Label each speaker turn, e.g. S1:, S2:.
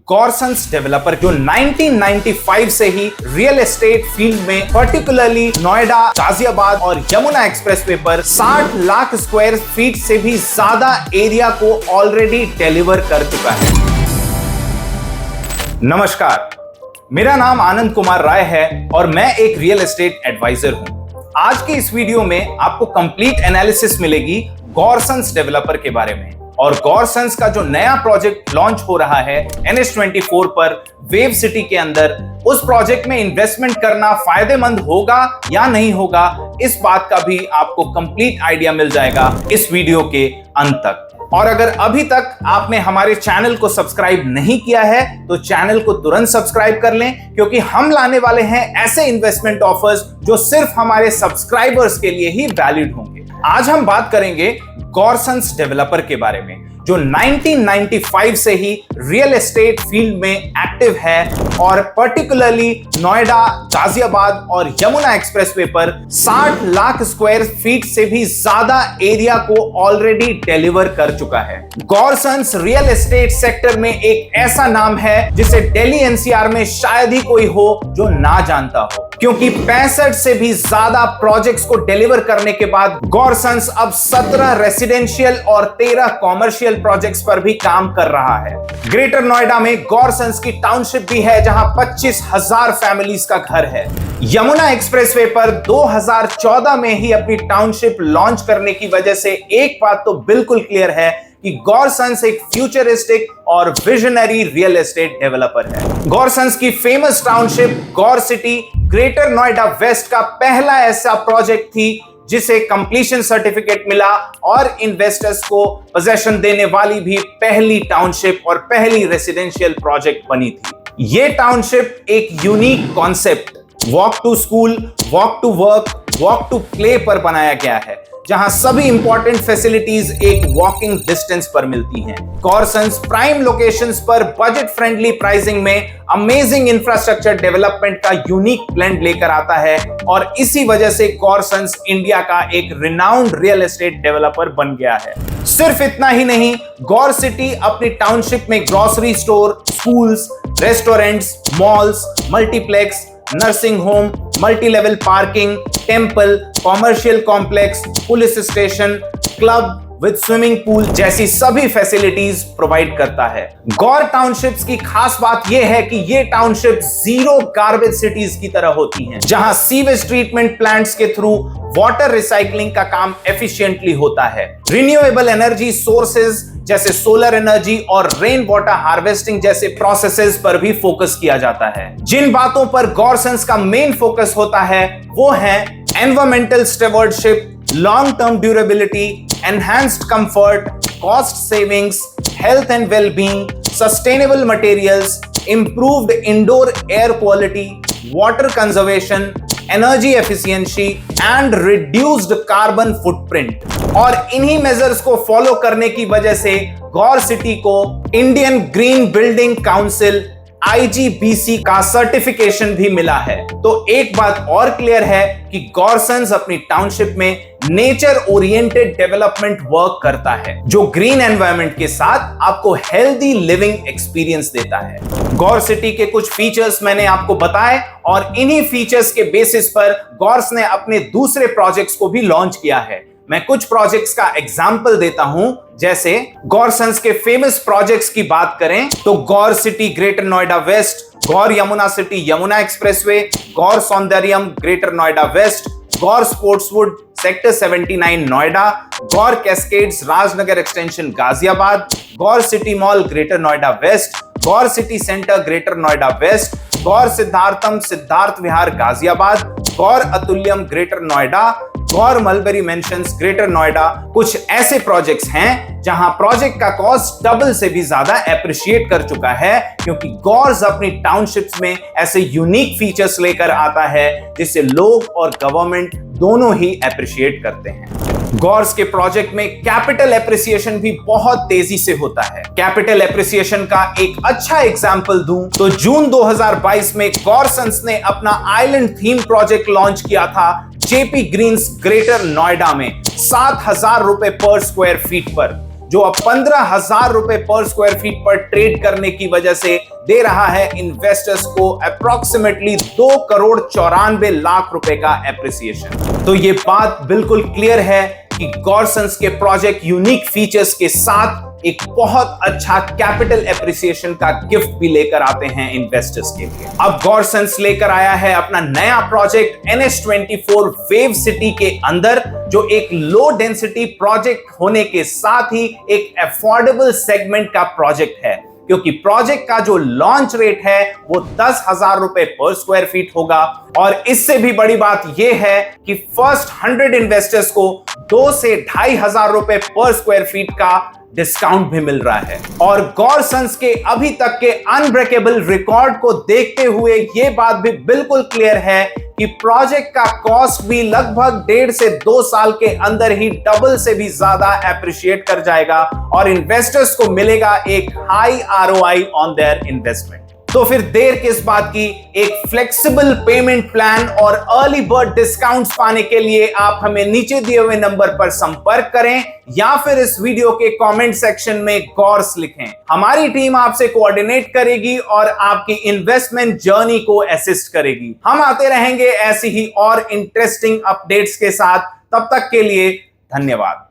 S1: गॉरसन्स developer जो 1995 से ही real estate field में पर्टिकुलरली नोएडा, गाजियाबाद और यमुना एक्सप्रेसवे पर 60 लाख स्क्वायर फीट से भी ज्यादा एरिया को ऑलरेडी डिलीवर कर चुका है। नमस्कार, मेरा नाम आनंद कुमार राय है और मैं एक रियल एस्टेट एडवाइजर हूं। आज की इस वीडियो में आपको कंप्लीट एनालिसिस मिलेगी गॉरसन्स डेवलपर के बारे में और गॉरसन्स का जो नया प्रोजेक्ट लॉन्च हो रहा है NH24 पर वेव सिटी के अंदर, उस प्रोजेक्ट में इन्वेस्टमेंट करना फायदेमंद होगा या नहीं होगा, इस बात का भी आपको कंप्लीट आइडिया मिल जाएगा इस वीडियो के अंत तक। और अगर अभी तक आपने हमारे चैनल को सब्सक्राइब नहीं किया है तो चैनल को तुरंत सब्सक्राइब कर लें, क्योंकि हम लाने वाले हैं ऐसे इन्वेस्टमेंट ऑफर्स जो सिर्फ हमारे सब्सक्राइबर्स के लिए ही वैलिड होंगे। आज हम बात करेंगे गॉरसन्स डेवलपर के बारे में जो 1995 से ही रियल एस्टेट फील्ड में एक्टिव है और पर्टिकुलरली नोएडा, गाजियाबाद और यमुना एक्सप्रेसवे पर 60 लाख स्क्वायर फीट से भी ज्यादा एरिया को ऑलरेडी डिलीवर कर चुका है। गॉरसन्स रियल एस्टेट सेक्टर में एक ऐसा नाम है जिसे दिल्ली NCR में शायद ही कोई हो जो ना जानता हो, क्योंकि 65 से भी ज्यादा प्रोजेक्ट्स को डिलीवर करने के बाद गॉरसन्स अब 17 रेसिडेंशियल और 13 कॉमर्शियल प्रोजेक्ट्स पर भी काम कर रहा है। ग्रेटर नोएडा में गॉरसन्स की टाउनशिप भी है जहां 25,000 फैमिलीज का घर है। यमुना एक्सप्रेसवे पर 2014 में ही अपनी टाउनशिप लॉन्च करने की वजह से एक बात तो बिल्कुल क्लियर है कि गॉरसन्स एक फ्यूचरिस्टिक और विजनरी रियल एस्टेट डेवलपर है। गॉरसन्स की फेमस टाउनशिप गौर सिटी ग्रेटर नोएडा वेस्ट का पहला ऐसा प्रोजेक्ट थी जिसे कंप्लीशन सर्टिफिकेट मिला और इन्वेस्टर्स को पोजेशन देने वाली भी पहली टाउनशिप और पहली रेसिडेंशियल प्रोजेक्ट बनी थी। यह टाउनशिप एक unique concept walk to school, walk to work, walk to play पर बनाया गया है, जहां सभी इंपॉर्टेंट फैसिलिटीज एक वॉकिंग डिस्टेंस पर मिलती हैं। गॉरसन्स प्राइम लोकेशंस पर बजट फ्रेंडली प्राइसिंग में अमेजिंग इंफ्रास्ट्रक्चर डेवलपमेंट का यूनिक ब्लेंड लेकर आता है और इसी वजह से गॉरसन्स इंडिया का एक रिनाउंड रियल एस्टेट डेवलपर बन गया है। सिर्फ इतना ही नहीं, गौर सिटी अपनी टाउनशिप में grocery store, schools, restaurants, malls, multiplex, nursing home, multi level parking, temple, commercial complex, police station, club with swimming pool जैसी सभी फैसिलिटीज प्रोवाइड करता है। गौर टाउनशिप्स की खास बात यह है कि ये टाउनशिप जीरो गार्बेज सिटीज की तरह होती हैं, जहां सीवेज ट्रीटमेंट प्लांट्स के थ्रू वाटर रिसाइकलिंग का काम एफिशिएंटली होता है। रिन्यूएबल एनर्जी सोर्सेज जैसे सोलर एनर्जी और रेन वाटर हार्वेस्टिंग जैसे प्रोसेसेस पर भी फोकस किया जाता है। जिन बातों पर गॉरसन्स का मेन फोकस होता है वो है environmental stewardship, long term durability, enhanced comfort, cost savings, health and well-being, sustainable materials, improved indoor air quality, water conservation, energy efficiency and reduced carbon footprint। और इन्हीं मेजर्स को फॉलो करने की वजह से गौर सिटी को Indian green building council IGBC का certification भी मिला है। तो एक बात और क्लियर है कि गॉरसन्स अपनी टाउनशिप में नेचर ओरिएंटेड डेवलपमेंट वर्क करता है, जो ग्रीन एनवायरनमेंट के साथ आपको हेल्दी लिविंग एक्सपीरियंस देता है। गौर सिटी के कुछ फीचर्स मैंने आपको बताए और इन्हीं फीचर्स के बेसिस पर गॉर्स ने अपने दूसरे प्रोजेक्ट्स को भी लॉन्च किया है। मैं कुछ प्रोजेक्ट्स का एग्जाम्पल देता हूं, जैसे गॉरसन्स के फेमस प्रोजेक्ट्स की बात करें तो Gaur City Greater Noida West, Gaur Yamuna City Yamuna Expressway, Gaur Saundaryam Greater Noida West, Gaur Sportswood Sector 79 Noida, Gaur Cascades Rajnagar Extension Ghaziabad, Gaur City Mall Greater Noida West, Gaur City Centre Greater Noida West, Gaur Siddhartham Siddharth Vihar Ghaziabad, Gaur Atulyam Greater Noida, Gaur Mulberry Mansions Greater Noida कुछ ऐसे प्रोजेक्ट्स हैं जहां प्रोजेक्ट का कॉस्ट डबल से भी ज्यादा एप्रिशिएट कर चुका है, क्योंकि गौर्स अपनी टाउनशिप्स में ऐसे यूनिक फीचर्स लेकर आता है जिससे लोग और गवर्नमेंट दोनों ही एप्रिशिएट करते हैं। गौर्स के प्रोजेक्ट में कैपिटल एप्रिसिएशन भी बहुत तेजी से होता है। कैपिटल एप्रिसिएशन का एक अच्छा एग्जांपल दूं तो जून 2022 में गॉरसन्स ने अपना आइलैंड थीम प्रोजेक्ट लॉन्च किया था जेपी ग्रीन्स ग्रेटर नोएडा में 7,000 रुपए पर स्क्वायर फीट पर। जो अब 15,000 रुपए पर स्क्वायर फीट पर ट्रेड करने की वजह से दे रहा है इन्वेस्टर्स को अप्रोक्सीमेटली 2,94,00,000 रुपए का एप्रिसिएशन। तो ये बात बिल्कुल क्लियर है कि गॉरसन्स के प्रोजेक्ट यूनिक फीचर्स के साथ एक बहुत अच्छा कैपिटल एप्रिसिएशन का गिफ्ट भी लेकर आते हैं इन्वेस्टर्स के लिए। अब गॉरसन्स लेकर आया है अपना नया प्रोजेक्ट NH24 वेव सिटी के अंदर, जो एक लो डेंसिटी प्रोजेक्ट होने के साथ ही एक अफोर्डेबल सेगमेंट का प्रोजेक्ट है, क्योंकि प्रोजेक्ट का जो लॉन्च रेट है वो 10,000 रुपए पर स्क्वायर फीट होगा। और इससे भी बड़ी बात यह है कि फर्स्ट 100 इन्वेस्टर्स को 2 से 2,500 रुपए पर स्क्वायर फीट का डिस्काउंट भी मिल रहा है। और गॉरसन्स के अभी तक के अनब्रेकेबल रिकॉर्ड को देखते हुए यह बात भी बिल्कुल क्लियर है कि प्रोजेक्ट का कॉस्ट भी लगभग 1.5 से 2 साल के अंदर ही डबल से भी ज्यादा एप्रिशिएट कर जाएगा और इन्वेस्टर्स को मिलेगा एक high ROI on their investment. तो फिर देर किस बात की, एक फ्लेक्सिबल पेमेंट प्लान और अर्ली बर्ड डिस्काउंट्स पाने के लिए आप हमें नीचे दिए हुए नंबर पर संपर्क करें या फिर इस वीडियो के कमेंट सेक्शन में गॉर्स लिखें। हमारी टीम आपसे कोऑर्डिनेट करेगी और आपकी इन्वेस्टमेंट जर्नी को असिस्ट करेगी। हम आते रहेंगे ऐसी ही और इंटरेस्टिंग अपडेट्स के साथ। तब तक के लिए धन्यवाद।